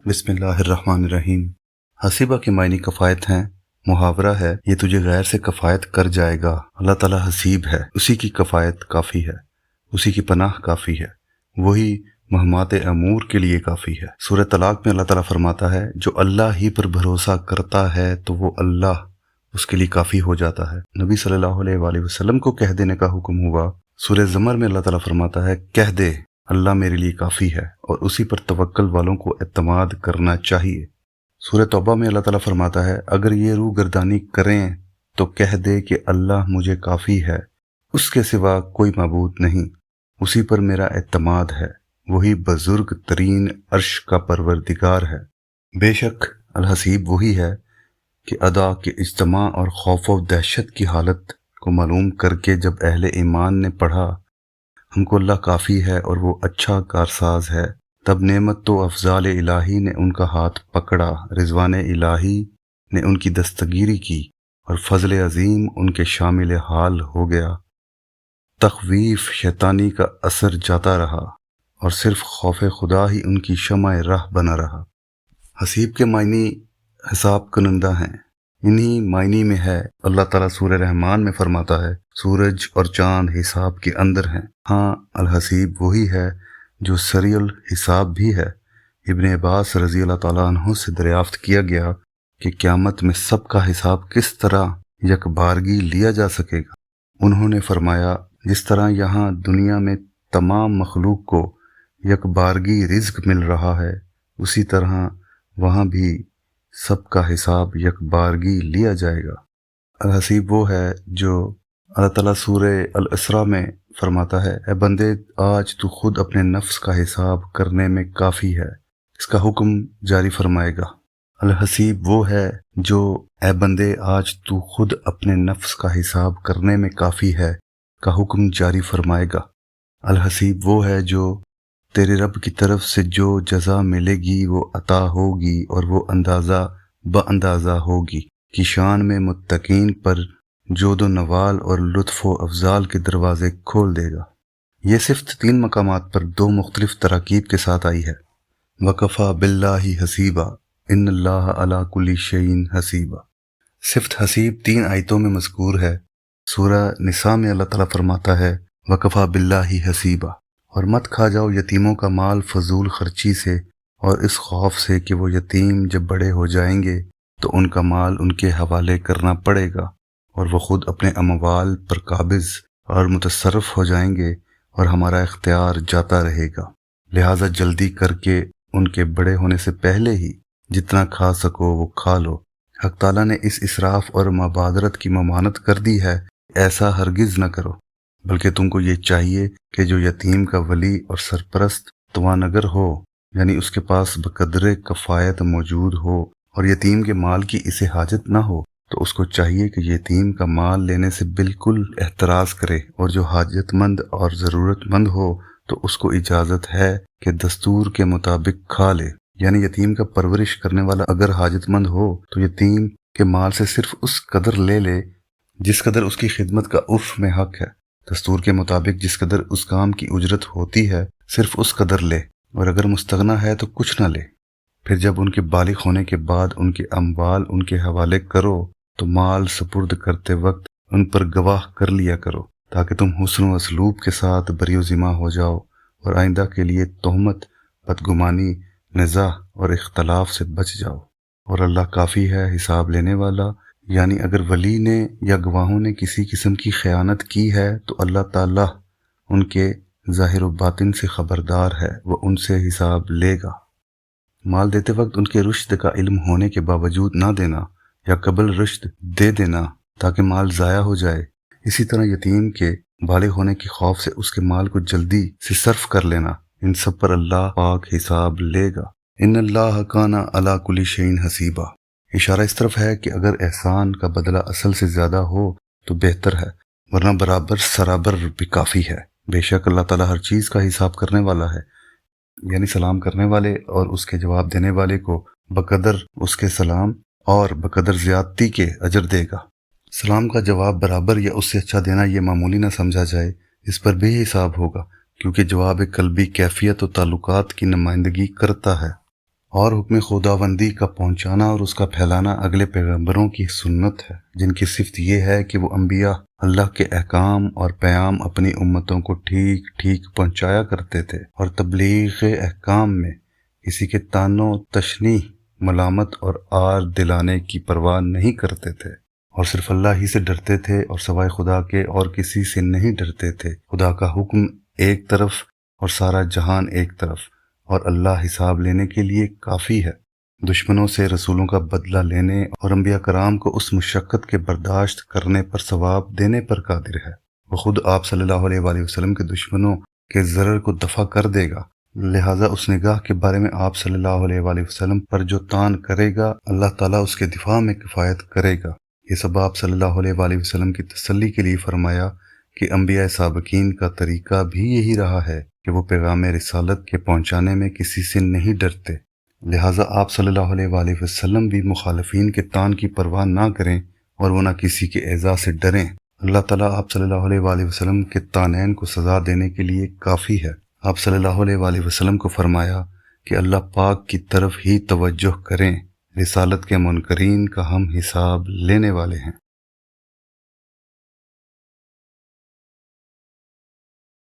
بسم اللہ الرحمن الرحیم۔ حسیبہ کے معنی کفایت ہیں، محاورہ ہے یہ تجھے غیر سے کفایت کر جائے گا۔ اللہ تعالیٰ حسیب ہے، اسی کی کفایت کافی ہے، اسی کی پناہ کافی ہے، وہی مہمات امور کے لیے کافی ہے۔ سورہ طلاق میں اللہ تعالیٰ فرماتا ہے جو اللہ ہی پر بھروسہ کرتا ہے تو وہ اللہ اس کے لیے کافی ہو جاتا ہے۔ نبی صلی اللہ علیہ وآلہ وسلم کو کہہ دینے کا حکم ہوا۔ سورہ زمر میں اللہ تعالیٰ فرماتا ہے کہہ دے اللہ میرے لیے کافی ہے، اور اسی پر توکل والوں کو اعتماد کرنا چاہیے۔ سورہ توبہ میں اللہ تعالیٰ فرماتا ہے اگر یہ روح گردانی کریں تو کہہ دے کہ اللہ مجھے کافی ہے، اس کے سوا کوئی معبود نہیں، اسی پر میرا اعتماد ہے، وہی بزرگ ترین عرش کا پروردگار ہے۔ بے شک الحسیب وہی ہے کہ ادا کے اجتماع اور خوف و دہشت کی حالت کو معلوم کر کے جب اہل ایمان نے پڑھا ہم کو اللہ کافی ہے اور وہ اچھا کارساز ہے، تب نعمت و افضال الہی نے ان کا ہاتھ پکڑا، رضوان الہی نے ان کی دستگیری کی اور فضل عظیم ان کے شامل حال ہو گیا۔ تخویف شیطانی کا اثر جاتا رہا اور صرف خوف خدا ہی ان کی شمع راہ بنا رہا۔ حسیب کے معنی حساب کنندہ ہیں، انہی معنی میں ہے اللہ تعالیٰ سورہ رحمان میں فرماتا ہے سورج اور چاند حساب کے اندر ہیں۔ ہاں الحسیب وہی ہے جو سریع الحساب بھی ہے۔ ابن عباس رضی اللہ تعالیٰ عنہ سے دریافت کیا گیا کہ قیامت میں سب کا حساب کس طرح یکبارگی لیا جا سکے گا؟ انہوں نے فرمایا جس طرح یہاں دنیا میں تمام مخلوق کو یکبارگی رزق مل رہا ہے، اسی طرح وہاں بھی سب کا حساب یکبارگی لیا جائے گا۔ الحسیب وہ ہے جو اللہ تعالیٰ سورہ الاسراء میں فرماتا ہے اے بندے آج تو خود اپنے نفس کا حساب کرنے میں کافی ہے، اس کا حکم جاری فرمائے گا۔ الحسیب وہ ہے جو اے بندے آج تو خود اپنے نفس کا حساب کرنے میں کافی ہے کا حکم جاری فرمائے گا۔ الحسیب وہ ہے جو تیرے رب کی طرف سے جو جزا ملے گی وہ عطا ہوگی اور وہ اندازہ با اندازہ ہوگی، کی شان میں متقین پر جود و نوال اور لطف و افضال کے دروازے کھول دے گا۔ یہ صفت 3 مقامات پر 2 مختلف تراکیب کے ساتھ آئی ہے۔ وَكَفَى بِاللَّهِ حَسِيبًا إِنَّ اللَّهَ عَلَى كُلِّ شَيْءٍ حَسِيبًا۔ صفت حسیب 3 آیتوں میں مذکور ہے۔ سورہ نساء میں اللہ تعالیٰ فرماتا ہے وَكَفَى بِاللَّهِ حَسِيبًا، اور مت کھا جاؤ یتیموں کا مال فضول خرچی سے اور اس خوف سے کہ وہ یتیم جب بڑے ہو جائیں گے تو ان کا مال ان کے حوالے کرنا پڑے گا اور وہ خود اپنے اموال پر قابض اور متصرف ہو جائیں گے اور ہمارا اختیار جاتا رہے گا، لہٰذا جلدی کر کے ان کے بڑے ہونے سے پہلے ہی جتنا کھا سکو وہ کھا لو۔ حق تعالیٰ نے اس اسراف اور مبادرت کی ممانعت کر دی ہے، ایسا ہرگز نہ کرو، بلکہ تم کو یہ چاہیے کہ جو یتیم کا ولی اور سرپرست توانگر ہو، یعنی اس کے پاس بقدر کفایت موجود ہو اور یتیم کے مال کی اسے حاجت نہ ہو، تو اس کو چاہیے کہ یتیم کا مال لینے سے بالکل احتراز کرے، اور جو حاجت مند اور ضرورت مند ہو تو اس کو اجازت ہے کہ دستور کے مطابق کھا لے، یعنی یتیم کا پرورش کرنے والا اگر حاجت مند ہو تو یتیم کے مال سے صرف اس قدر لے لے جس قدر اس کی خدمت کا عرف میں حق ہے، دستور کے مطابق جس قدر اس کام کی اجرت ہوتی ہے صرف اس قدر لے، اور اگر مستغنا ہے تو کچھ نہ لے۔ پھر جب ان کے بالغ ہونے کے بعد ان کے اموال ان کے حوالے کرو تو مال سپرد کرتے وقت ان پر گواہ کر لیا کرو، تاکہ تم حسن و اسلوب کے ساتھ بری و ذمہ ہو جاؤ اور آئندہ کے لیے تہمت، بدگمانی، نزاع اور اختلاف سے بچ جاؤ، اور اللہ کافی ہے حساب لینے والا۔ یعنی اگر ولی نے یا گواہوں نے کسی قسم کی خیانت کی ہے تو اللہ تعالیٰ ان کے ظاہر و باطن سے خبردار ہے، وہ ان سے حساب لے گا۔ مال دیتے وقت ان کے رشد کا علم ہونے کے باوجود نہ دینا یا قبل رشد دے دینا تاکہ مال ضائع ہو جائے، اسی طرح یتیم کے بالغ ہونے کے خوف سے اس کے مال کو جلدی سے صرف کر لینا، ان سب پر اللہ پاک حساب لے گا۔ ان اللہ کان علی کل شیء حسیبا۔ اشارہ اس طرف ہے کہ اگر احسان کا بدلہ اصل سے زیادہ ہو تو بہتر ہے، ورنہ برابر سرابر بھی کافی ہے۔ بے شک اللہ تعالیٰ ہر چیز کا حساب کرنے والا ہے، یعنی سلام کرنے والے اور اس کے جواب دینے والے کو بقدر اس کے سلام اور بقدر زیادتی کے اجر دے گا۔ سلام کا جواب برابر یا اس سے اچھا دینا یہ معمولی نہ سمجھا جائے، اس پر بھی حساب ہوگا، کیونکہ جواب قلبی کیفیت و تعلقات کی نمائندگی کرتا ہے۔ اور حکم خداوندی کا پہنچانا اور اس کا پھیلانا اگلے پیغمبروں کی سنت ہے، جن کی صفت یہ ہے کہ وہ انبیاء اللہ کے احکام اور پیام اپنی امتوں کو ٹھیک ٹھیک پہنچایا کرتے تھے، اور تبلیغ احکام میں کسی کے طعن و تشنیع، ملامت اور آر دلانے کی پرواہ نہیں کرتے تھے، اور صرف اللہ ہی سے ڈرتے تھے اور سوائے خدا کے اور کسی سے نہیں ڈرتے تھے۔ خدا کا حکم ایک طرف اور سارا جہان ایک طرف، اور اللہ حساب لینے کے لیے کافی ہے، دشمنوں سے رسولوں کا بدلہ لینے اور انبیاء کرام کو اس مشقت کے برداشت کرنے پر ثواب دینے پر قادر ہے۔ وہ خود آپ صلی اللہ علیہ وآلہ وسلم کے دشمنوں کے ضرر کو دفع کر دے گا، لہٰذا اس نگاہ کے بارے میں آپ صلی اللہ علیہ وآلہ وسلم پر جو طعن کرے گا، اللہ تعالیٰ اس کے دفاع میں کفایت کرے گا۔ یہ سب آپ صلی اللہ علیہ وآلہ وسلم کی تسلی کے لیے فرمایا کہ انبیاء سابقین کا طریقہ بھی یہی رہا ہے کہ وہ پیغام رسالت کے پہنچانے میں کسی سے نہیں ڈرتے، لہٰذا آپ صلی اللہ علیہ وآلہ وسلم بھی مخالفین کے طعن کی پرواہ نہ کریں اور وہ نہ کسی کے ایذا سے ڈریں۔ اللہ تعالیٰ آپ صلی اللہ علیہ وآلہ وسلم کے طعنین کو سزا دینے کے لیے کافی ہے۔ آپ صلی اللہ علیہ وآلہ وسلم کو فرمایا کہ اللہ پاک کی طرف ہی توجہ کریں، رسالت کے منکرین کا ہم حساب لینے والے ہیں۔